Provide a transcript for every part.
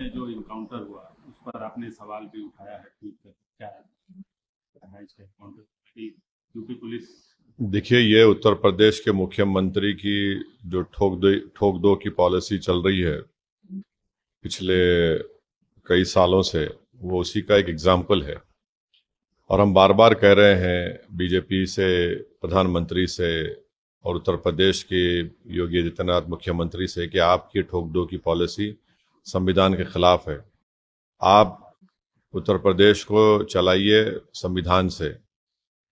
जो इनकाउंटर हुआ उस पर आपने सवाल भी उठाया है ट्वीट कर, क्या है इसका काउंटर कि यूपी पुलिस। देखिए, ये उत्तर प्रदेश के मुख्यमंत्री की जो ठोक दो की पॉलिसी चल रही है पिछले कई सालों से, वो उसी का एक एग्जाम्पल है। और हम बार बार कह रहे हैं बीजेपी से, प्रधानमंत्री से और उत्तर प्रदेश के योगी आदित्यनाथ मुख्यमंत्री से कि आपकी ठोक दो की पॉलिसी संविधान के खिलाफ है। आप उत्तर प्रदेश को चलाइए संविधान से,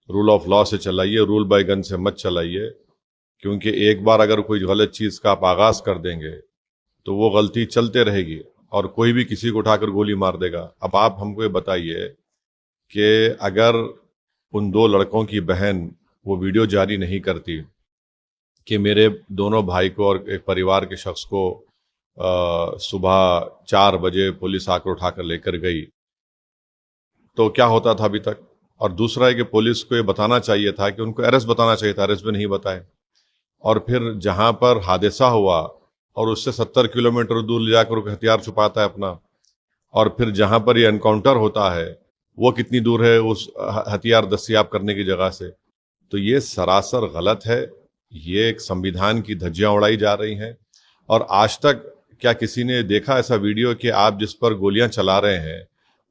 रूल ऑफ लॉ से चलाइए, रूल बाय गन से मत चलाइए। क्योंकि एक बार अगर कोई गलत चीज का आप आगाज कर देंगे तो वो गलती चलते रहेगी और कोई भी किसी को उठाकर गोली मार देगा। अब आप हमको ये बताइए कि अगर उन दो लड़कों की बहन वो वीडियो जारी नहीं करती कि मेरे दोनों भाई को और एक परिवार के शख्स को सुबह 4 बजे पुलिस आकर उठाकर लेकर गई, तो क्या होता था अभी तक। और दूसरा है कि पुलिस को ये बताना चाहिए था कि उनको अरेस्ट बताना चाहिए था, अरेस्ट भी नहीं बताए। और फिर जहां पर हादसा हुआ और उससे 70 किलोमीटर दूर ले जाकर हथियार छुपाता है अपना, और फिर जहां पर ये एनकाउंटर होता है वो कितनी दूर है उस हथियार दस्तियाब करने की जगह से। तो ये सरासर गलत है। ये एक संविधान की धज्जियां उड़ाई जा रही हैं। और आज तक क्या किसी ने देखा ऐसा वीडियो कि आप जिस पर गोलियां चला रहे हैं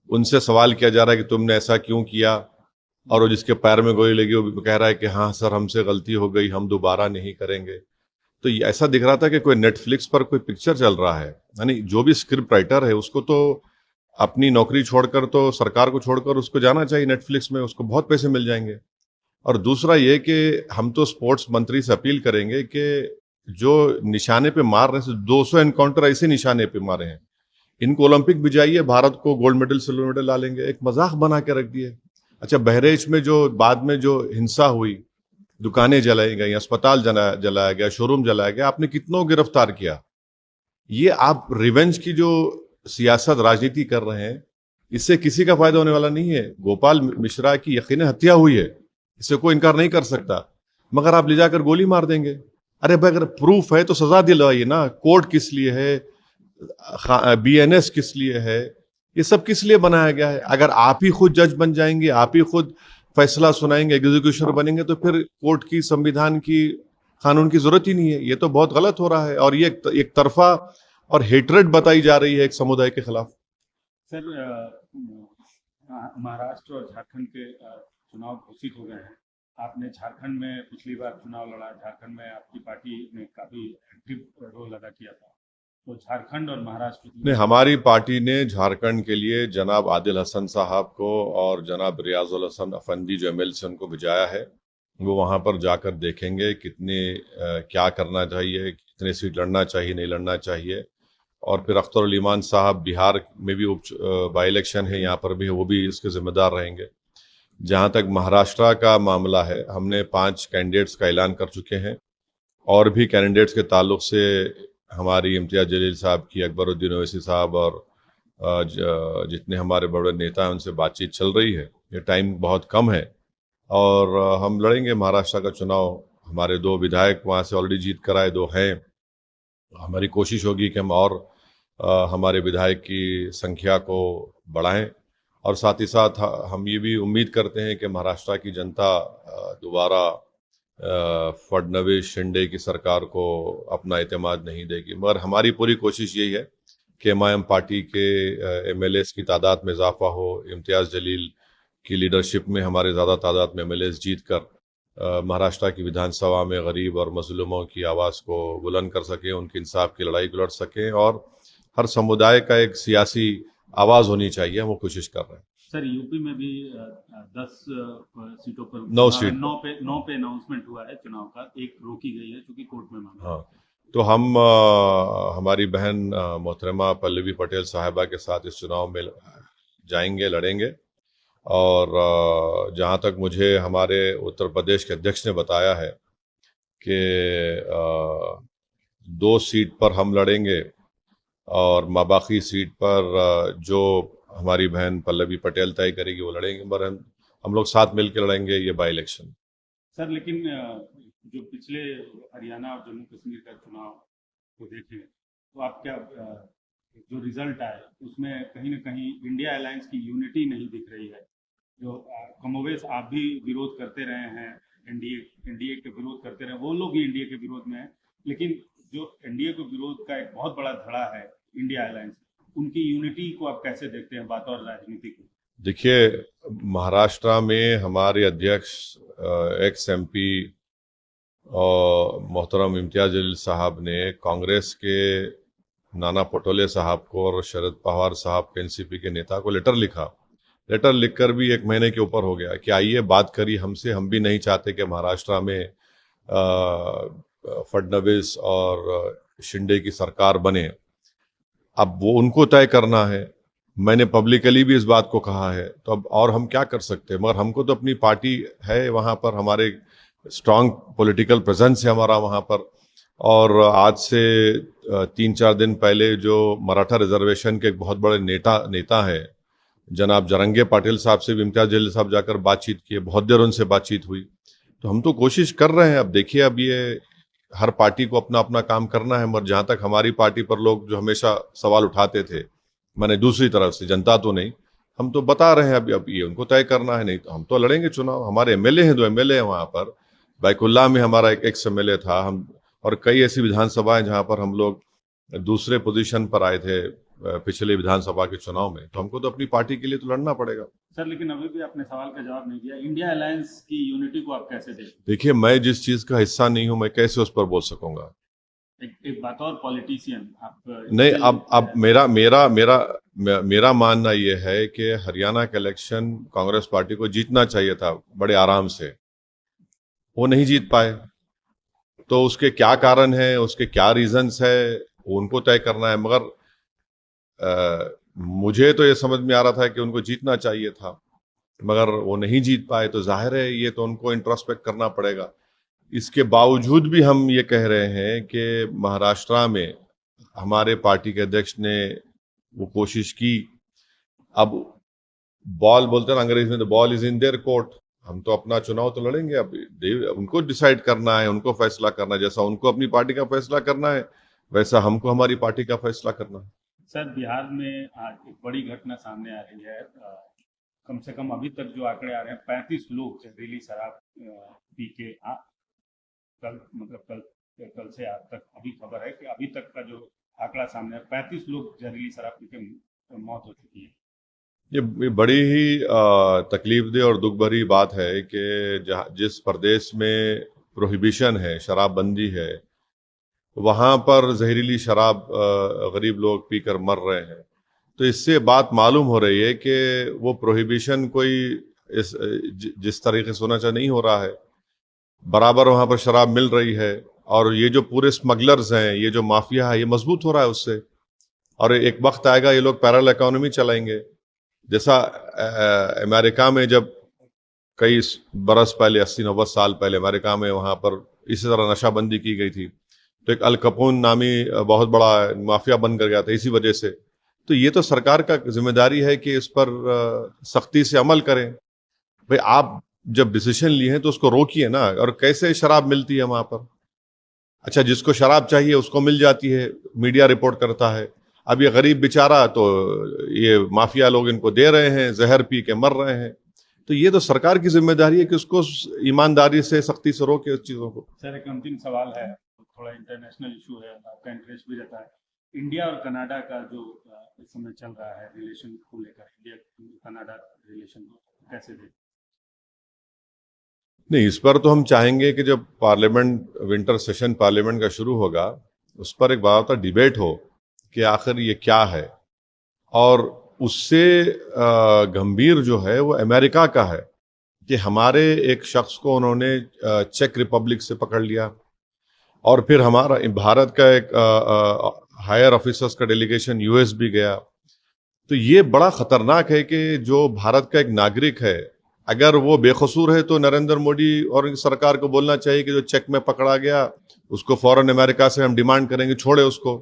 उनसे सवाल किया जा रहा है कि तुमने ऐसा क्यों किया, और वो जिसके पैर में गोली लगी वो कह रहा है कि हाँ सर हमसे गलती हो गई, हम दोबारा नहीं करेंगे। तो ये ऐसा दिख रहा था कि कोई नेटफ्लिक्स पर कोई पिक्चर चल रहा है। यानी जो भी स्क्रिप्ट राइटर है उसको तो अपनी नौकरी छोड़कर, तो सरकार को छोड़कर उसको जाना चाहिए नेटफ्लिक्स में, उसको बहुत पैसे मिल जाएंगे। और दूसरा ये कि हम तो स्पोर्ट्स मंत्री से अपील करेंगे कि जो निशाने पे मार रहे हैं, 200 एनकाउंटर ऐसे निशाने पे मारे हैं, इनको ओलंपिक भिजाइए, भारत को गोल्ड मेडल सिल्वर मेडल ला लेंगे। एक मजाक बना के रख दिए। अच्छा, बहरेच में जो बाद में जो हिंसा हुई, दुकानें जलाई गई, अस्पताल जलाया गया, शोरूम जलाया गया, आपने कितनों गिरफ्तार किया। ये आप रिवेंज की जो सियासत राजनीति कर रहे हैं, इससे किसी का फायदा होने वाला नहीं है। गोपाल मिश्रा की यकीन हत्या हुई है, इससे कोई इनकार नहीं कर सकता, मगर आप ले जाकर गोली मार देंगे। अरे भाई, अगर प्रूफ है तो सजा दिलवाइए ना। कोर्ट किस लिए है, बीएनएस किस लिए है, ये सब किस लिए बनाया गया है। अगर आप ही खुद जज बन जाएंगे, आप ही खुद फैसला सुनाएंगे, एग्जीक्यूशन बनेंगे, तो फिर कोर्ट की, संविधान की, कानून की जरूरत ही नहीं है। ये तो बहुत गलत हो रहा है और ये एक तरफा और हेटरेट बताई जा रही है एक समुदाय के खिलाफ। सर, महाराष्ट्र और झारखंड के चुनाव घोषित हो गए हैं। आपने झारखंड में पिछली बार चुनाव लड़ा, झारखंड में आपकी पार्टी ने काफी एक्टिव रोल अदा किया था। तो झारखंड और महाराष्ट्र ने, की हमारी पार्टी ने झारखंड के लिए जनाब आदिल हसन साहब को और जनाब रियाजुल हसन अफंदी जो एमएलसी उनको भिजाया है। वो वहां पर जाकर देखेंगे कितने क्या करना चाहिए, कितने सीट लड़ना चाहिए, नहीं लड़ना चाहिए। और फिर अख्तर उल ईमान साहब, बिहार में भी बाई इलेक्शन है, यहाँ पर भी है, वो भी इसके जिम्मेदार रहेंगे। जहां तक महाराष्ट्र का मामला है, हमने 5 कैंडिडेट्स का ऐलान कर चुके हैं। और भी कैंडिडेट्स के ताल्लुक से हमारी इम्तियाज जलील साहब की, अकबरुद्दीन ओवैसी साहब और जितने हमारे बड़े नेता हैं उनसे बातचीत चल रही है। ये टाइम बहुत कम है और हम लड़ेंगे महाराष्ट्र का चुनाव। हमारे 2 विधायक वहाँ से ऑलरेडी जीत कर आए, 2 हैं। हमारी कोशिश होगी कि हम और हमारे विधायक की संख्या को बढ़ाएं। और साथ ही साथ हम ये भी उम्मीद करते हैं कि महाराष्ट्र की जनता दोबारा फडणवीस शिंदे की सरकार को अपना एतमाद नहीं देगी। मगर हमारी पूरी कोशिश यही है कि एमआईएम पार्टी के एमएलएस की तादाद में इजाफा हो, इम्तियाज जलील की लीडरशिप में हमारे ज़्यादा तादाद में एमएलएस जीत कर महाराष्ट्र की विधानसभा में गरीब और मजलूमों की आवाज़ को बुलंद कर सकें, उनकी इंसाफ की लड़ाई को लड़ सकें। और हर समुदाय का एक सियासी आवाज़ होनी चाहिए, हम वो कोशिश कर रहे हैं। सर, यूपी में भी 10 सीटों पर 9 सीट। 9 पे अनाउंसमेंट हुआ है चुनाव का, एक रोकी गई है क्योंकि कोर्ट में मामला। हाँ, तो हम हमारी बहन मोहतरमा पल्लवी पटेल साहिबा के साथ इस चुनाव में जाएंगे, लड़ेंगे। और जहाँ तक मुझे हमारे उत्तर प्रदेश के अध्यक्ष ने बताया है कि 2 सीट पर हम लड़ेंगे और बाकी सीट पर जो हमारी बहन पल्लवी पटेल तय करेगी वो लड़ेंगे। पर हम लोग साथ मिलकर लड़ेंगे ये बाई इलेक्शन। सर, लेकिन जो पिछले हरियाणा और जम्मू कश्मीर का चुनाव को देखें तो आप क्या जो रिजल्ट आए उसमें कहीं ना कहीं इंडिया अलायंस की यूनिटी नहीं दिख रही है। जो कमोवेश आप भी विरोध करते रहे हैं, एनडीए के विरोध करते रहे, वो लोग भी एनडीए के विरोध में हैं, लेकिन जो एनडीए के विरोध का एक बहुत बड़ा धड़ा है इंडिया अलायंस, उनकी यूनिटी को आप कैसे देखते हैं बतौर राजनीति के? देखिए, महाराष्ट्र में हमारे अध्यक्ष एक्स एमपी और मोहतरम इम्तियाज जलील साहब ने कांग्रेस के नाना पटोले साहब को और शरद पवार साहब के एनसीपी के नेता को लेटर लिखा। लेटर लिखकर भी 1 महीने के ऊपर हो गया कि आइए बात करिए हमसे, हम भी नहीं चाहते कि महाराष्ट्र में फडणवीस और शिंदे की सरकार बने। अब वो उनको तय करना है, मैंने पब्लिकली भी इस बात को कहा है, तो अब और हम क्या कर सकते हैं। मगर हमको तो अपनी पार्टी है वहाँ पर, हमारे स्ट्रांग पॉलिटिकल प्रेजेंस है हमारा वहाँ पर। और आज से 3-4 दिन पहले जो मराठा रिजर्वेशन के एक बहुत बड़े नेता है जनाब जरंगे पाटिल साहब से भी इम्तियाज जलील साहब जाकर बातचीत किए, बहुत देर उनसे बातचीत हुई। तो हम तो कोशिश कर रहे हैं। अब देखिए, अब ये हर पार्टी को अपना अपना काम करना है, मगर जहाँ तक हमारी पार्टी पर लोग जो हमेशा सवाल उठाते थे, मैंने दूसरी तरफ से, जनता तो नहीं, हम तो बता रहे हैं अब ये उनको तय करना है। नहीं तो हम तो लड़ेंगे चुनाव। हमारे एमएलए हैं, 2 एमएलए हैं वहाँ पर। बैकुल्ला में हमारा एक एक्स एमएलए था, हम और कई ऐसी विधानसभाएं जहाँ पर हम लोग दूसरे पोजीशन पर आए थे पिछले विधानसभा के चुनाव में। तो हमको तो अपनी पार्टी के लिए तो लड़ना पड़ेगा। सर, लेकिन अभी भी आपने सवाल का जवाब नहीं दिया। इंडिया अलायंस की यूनिटी को आप कैसे देखते हैं? देखिए, मैं जिस चीज का हिस्सा नहीं हूं, मैं कैसे उस पर बोल सकूंगा। एक बतौर पॉलिटिशियन आप नहीं, अब मेरा मानना यह है कि हरियाणा का इलेक्शन कांग्रेस पार्टी को जीतना चाहिए था बड़े आराम से, वो नहीं जीत पाए। तो उसके क्या कारण है, उसके क्या रीजंस है, उनको तय करना है। मगर मुझे तो ये समझ में आ रहा था कि उनको जीतना चाहिए था, मगर वो नहीं जीत पाए। तो जाहिर है ये तो उनको इंट्रोस्पेक्ट करना पड़ेगा। इसके बावजूद भी हम ये कह रहे हैं कि महाराष्ट्र में हमारे पार्टी के अध्यक्ष ने वो कोशिश की। अब बॉल बोलते हैं अंग्रेजी में, the ball is in their court. हम तो अपना चुनाव तो लड़ेंगे। अब उनको डिसाइड करना है, उनको फैसला करना है। जैसा उनको अपनी पार्टी का फैसला करना है, वैसा हमको हमारी पार्टी का फैसला करना है। सर, बिहार में आज एक बड़ी घटना सामने आ रही है। कम से कम अभी तक जो आंकड़े आ रहे हैं, 35 लोग जहरीली शराब पी के कल से आज तक अभी खबर है कि अभी तक का जो आंकड़ा सामने है, 35 लोग जहरीली शराब पी के मौत हो चुकी है। ये बड़ी ही तकलीफदेह और दुख भरी बात है कि जिस प्रदेश में प्रोहिबिशन है, शराबबंदी है, वहां पर जहरीली शराब गरीब लोग पीकर मर रहे हैं। तो इससे बात मालूम हो रही है कि वो प्रोहिबिशन कोई जिस तरीके से होना चाहिए नहीं हो रहा है। बराबर वहां पर शराब मिल रही है, और ये जो पूरे स्मगलर्स हैं, ये जो माफिया है, ये मजबूत हो रहा है उससे। और एक वक्त आएगा ये लोग पैरेलल इकोनॉमी चलाएंगे। जैसा अमेरिका में जब कई बरस पहले, 80-90 साल पहले अमेरिका में वहां पर इसी तरह नशाबंदी की गई थी, तो एक अल कपून नामी बहुत बड़ा माफिया बन कर गया था इसी वजह से। तो ये तो सरकार का जिम्मेदारी है कि इस पर सख्ती से अमल करें। भाई, आप जब डिसीजन लिए हैं तो उसको रोकिए ना। और कैसे शराब मिलती है वहां पर? अच्छा, जिसको शराब चाहिए उसको मिल जाती है, मीडिया रिपोर्ट करता है। अब ये गरीब बेचारा, तो ये माफिया लोग इनको दे रहे हैं, जहर पी के मर रहे हैं। तो ये तो सरकार की जिम्मेदारी है कि उसको ईमानदारी से, सख्ती से रोके उस चीजों को। सर, एक अंतिम सवाल है, थोड़ा इंटरनेशनल इशू है, आपका इंटरेस्ट भी रहता है। इंडिया और कनाडा का जो इस समय चल रहा है रिलेशन को लेकर, इंडिया कनाडा रिलेशन को कैसे देखते? नहीं, इस पर तो हम चाहेंगे कि जब पार्लियामेंट, विंटर सेशन पार्लियामेंट का शुरू होगा, उस पर एक बड़ा डिबेट हो कि आखिर ये क्या है। और उससे गंभीर जो है वो अमेरिका का है कि हमारे एक शख्स को उन्होंने चेक रिपब्लिक से पकड़ लिया, और फिर हमारा भारत का एक हायर ऑफिसर्स का डेलीगेशन यूएस भी गया। तो ये बड़ा खतरनाक है कि जो भारत का एक नागरिक है, अगर वो बेकसूर है, तो नरेंद्र मोदी और सरकार को बोलना चाहिए कि जो चेक में पकड़ा गया उसको फौरन अमेरिका से हम डिमांड करेंगे, छोड़े उसको।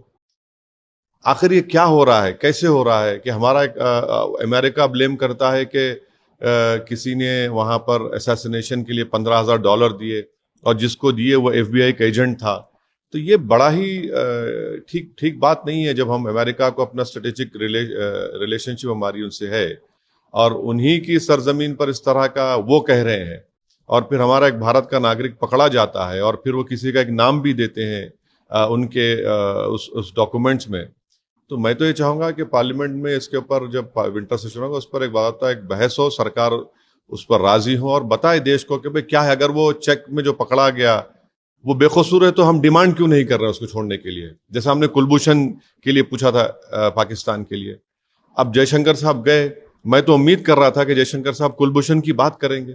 आखिर ये क्या हो रहा है, कैसे हो रहा है कि हमारा अमेरिका ब्लेम करता है कि किसी ने वहां पर असैसिनेशन के लिए $15,000 दिए, और जिसको दिए वो FBI का एजेंट था। तो ये बड़ा ही ठीक ठीक बात नहीं है जब हम अमेरिका को अपना स्ट्रेटेजिक रिलेशनशिप हमारी उनसे है और उन्हीं की सरजमीन पर इस तरह का वो कह रहे हैं और फिर हमारा एक भारत का नागरिक पकड़ा जाता है और फिर वो किसी का एक नाम भी देते हैं उनके उस डॉक्यूमेंट्स में। तो मैं तो ये चाहूंगा कि पार्लियामेंट में इसके ऊपर जब विंटर सेशन होगा उस पर एक बाकायदा एक बहस हो, सरकार उस पर राजी हो और बताए देश को कि भाई क्या है, अगर वो चेक में जो पकड़ा गया वो बेकसूर है तो हम डिमांड क्यों नहीं कर रहे उसको छोड़ने के लिए, जैसा हमने कुलभूषण के लिए पूछा था पाकिस्तान के लिए। अब जयशंकर साहब गए, मैं तो उम्मीद कर रहा था कि जयशंकर साहब कुलभूषण की बात करेंगे।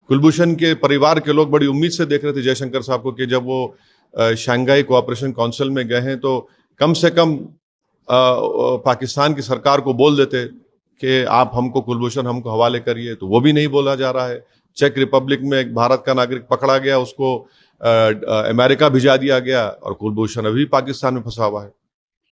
कुलभूषण के परिवार के लोग बड़ी उम्मीद से देख रहे थे जयशंकर साहब को कि जब वो शंघाई कोऑपरेशन काउंसिल में गए हैं तो कम से कम पाकिस्तान की सरकार को बोल देते कि आप हमको कुलभूषण हमको हवाले करिए, तो वो भी नहीं बोला जा रहा है। चेक रिपब्लिक में एक भारत का नागरिक पकड़ा गया, उसको अमेरिका भिजा दिया गया और कुलभूषण अभी पाकिस्तान में फंसा हुआ है।